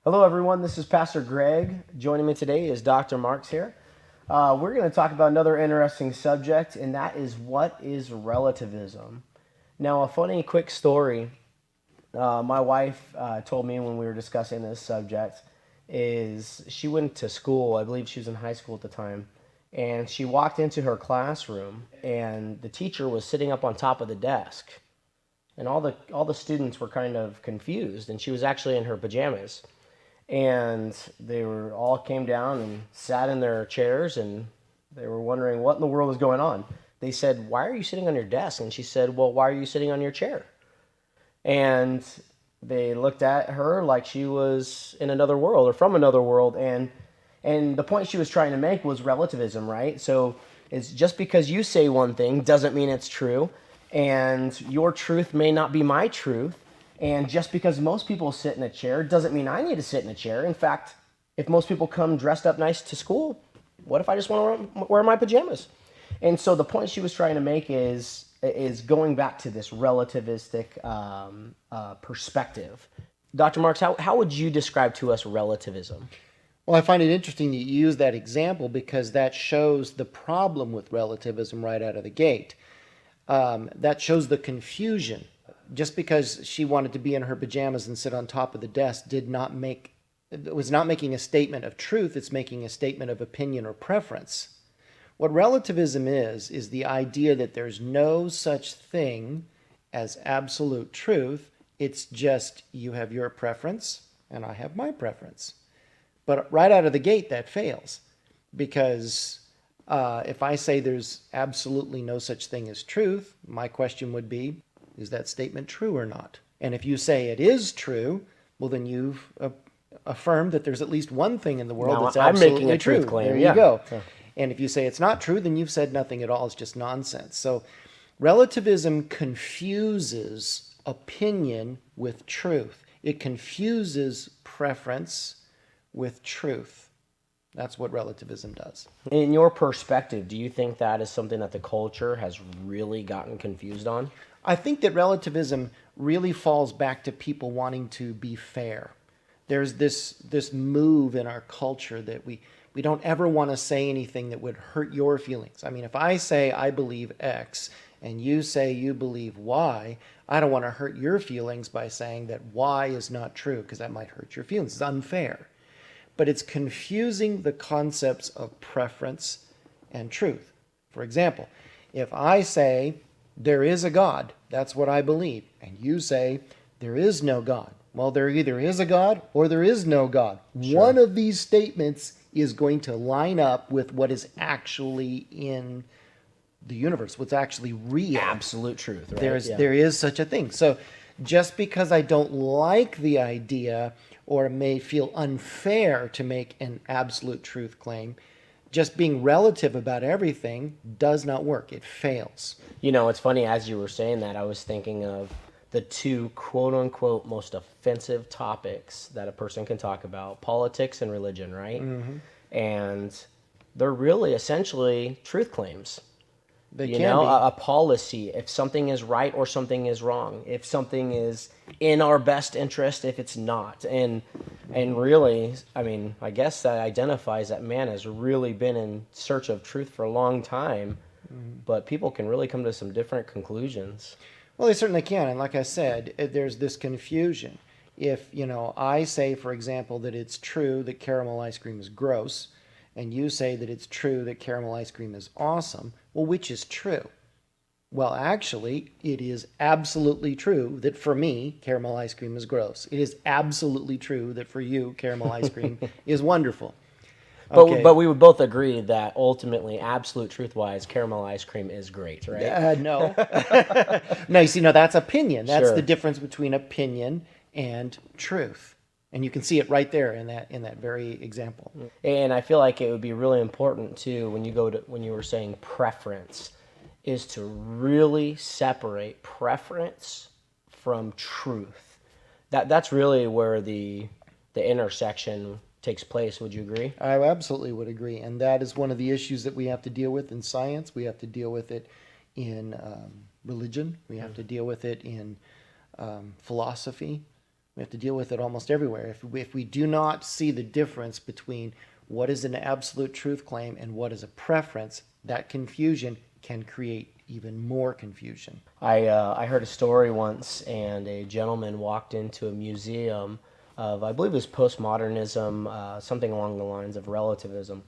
Hello, everyone. This is Pastor Greg. Joining me today is Dr. Marks here. We're going to talk about another interesting subject, and that is what is relativism. Now, a funny quick story my wife told me when we were discussing this subject is she went to school. I believe she was in high school at the time. And she walked into her classroom, and the teacher was sitting up on top of the desk. And all the students were kind of confused, and she was actually in her pajamas. And they were all came down and sat in their chairs, and they were wondering what in the world is going on. They said, "Why are you sitting on your desk?" And she said, "Well, why are you sitting on your chair?" And they looked at her like she was in another world or from another world. And the point she was trying to make was relativism, right? So it's just because you say one thing doesn't mean it's true, and your truth may not be my truth. And just because most people sit in a chair doesn't mean I need to sit in a chair. In fact, if most people come dressed up nice to school, what if I just want to wear my pajamas? And so the point she was trying to make is going back to this relativistic perspective. Dr. Marks, how would you describe to us relativism? Well, I find it interesting that you use that example because that shows the problem with relativism right out of the gate. That shows the confusion. Just because she wanted to be in her pajamas and sit on top of the desk was not making a statement of truth, it's making a statement of opinion or preference. What relativism is the idea that there's no such thing as absolute truth. It's just you have your preference and I have my preference. But right out of the gate, that fails because if I say there's absolutely no such thing as truth, my question would be, is that statement true or not? And if you say it is true, well, then you've affirmed that there's at least one thing in the world Now, that's I'm making absolutely a truth true. claim. There Yeah. you go. And if you say it's not true, then you've said nothing at all. It's just nonsense. So relativism confuses opinion with truth. It confuses preference with truth. That's what relativism does. In your perspective, do you think that is something that the culture has really gotten confused on? I think that relativism really falls back to people wanting to be fair. There's this move in our culture that we don't ever want to say anything that would hurt your feelings. I mean, if I say I believe X and you say you believe Y, I don't want to hurt your feelings by saying that Y is not true because that might hurt your feelings. It's unfair. But it's confusing the concepts of preference and truth. For example, if I say there is a God, that's what I believe, and you say there is no God, well, there either is a God or there is no God. Sure. One of these statements is going to line up with what is actually in the universe, what's actually real. Absolute truth, right? There is such a thing. So just because I don't like the idea or may feel unfair to make an absolute truth claim, just being relative about everything does not work. It fails. You know, it's funny, as you were saying that, I was thinking of the two quote unquote most offensive topics that a person can talk about: politics and religion, right? Mm-hmm. And they're really essentially truth claims. They You can know, be. a policy, if something is right or something is wrong, if something is in our best interest, if it's not. And really, I mean, I guess that identifies that man has really been in search of truth for a long time, but people can really come to some different conclusions. Well, they certainly can. And like I said, there's this confusion. If, I say, for example, that it's true that caramel ice cream is gross, and you say that it's true that caramel ice cream is awesome, well, which is true? Well, actually, it is absolutely true that for me, caramel ice cream is gross. It is absolutely true that for you, caramel ice cream is wonderful. Okay. But we would both agree that ultimately, absolute truth-wise, caramel ice cream is great, right? No. No, you see, no, that's opinion. That's Sure. the difference between opinion and truth. And you can see it right there in that very example. And I feel like it would be really important too when you were saying preference, is to really separate preference from truth. That's really where the intersection takes place. Would you agree? I absolutely would agree. And that is one of the issues that we have to deal with in science. We have to deal with it in religion. We have to deal with it in philosophy. We have to deal with it almost everywhere. If we do not see the difference between what is an absolute truth claim and what is a preference, that confusion can create even more confusion. I heard a story once, and a gentleman walked into a museum of, I believe it was postmodernism, something along the lines of relativism.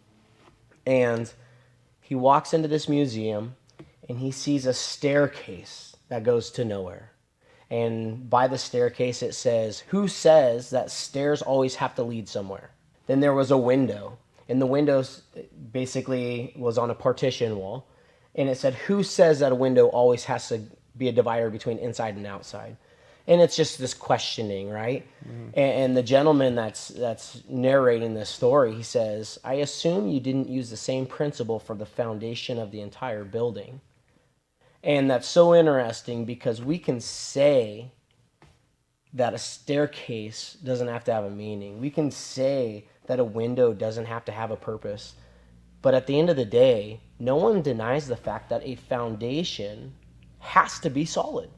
And he walks into this museum, and he sees a staircase that goes to nowhere. And by the staircase, it says, "Who says that stairs always have to lead somewhere?" Then there was a window, and the window basically was on a partition wall. And it said, "Who says that a window always has to be a divider between inside and outside?" And it's just this questioning, right? And the gentleman that's narrating this story, he says, "I assume you didn't use the same principle for the foundation of the entire building." And that's so interesting, because we can say that a staircase doesn't have to have a meaning. We can say that a window doesn't have to have a purpose. But at the end of the day, no one denies the fact that a foundation has to be solid.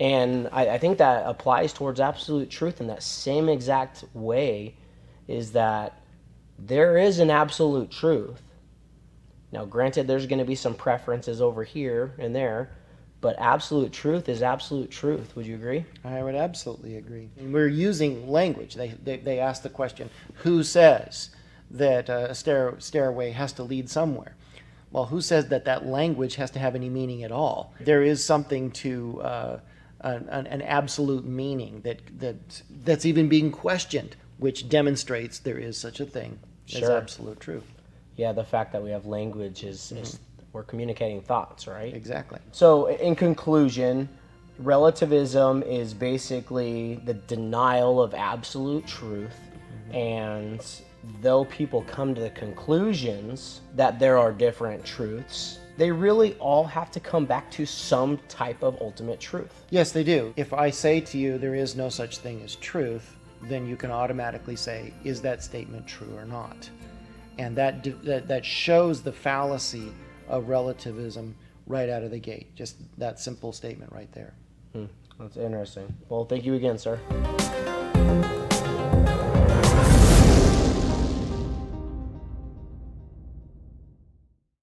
And I think that applies towards absolute truth in that same exact way, is that there is an absolute truth. Now, granted, there's going to be some preferences over here and there, but absolute truth is absolute truth. Would you agree? I would absolutely agree. And we're using language. They ask the question, who says that a stairway has to lead somewhere? Well, who says that that language has to have any meaning at all? There is something to an absolute meaning that's even being questioned, which demonstrates there is such a thing as Sure. absolute truth. Yeah, the fact that we have language is we're communicating thoughts, right? Exactly. So, in conclusion, relativism is basically the denial of absolute truth. And though people come to the conclusions that there are different truths, they really all have to come back to some type of ultimate truth. Yes, they do. If I say to you there is no such thing as truth, then you can automatically say, is that statement true or not? And that shows the fallacy of relativism right out of the gate. Just that simple statement right there. That's interesting. Well, thank you again, sir.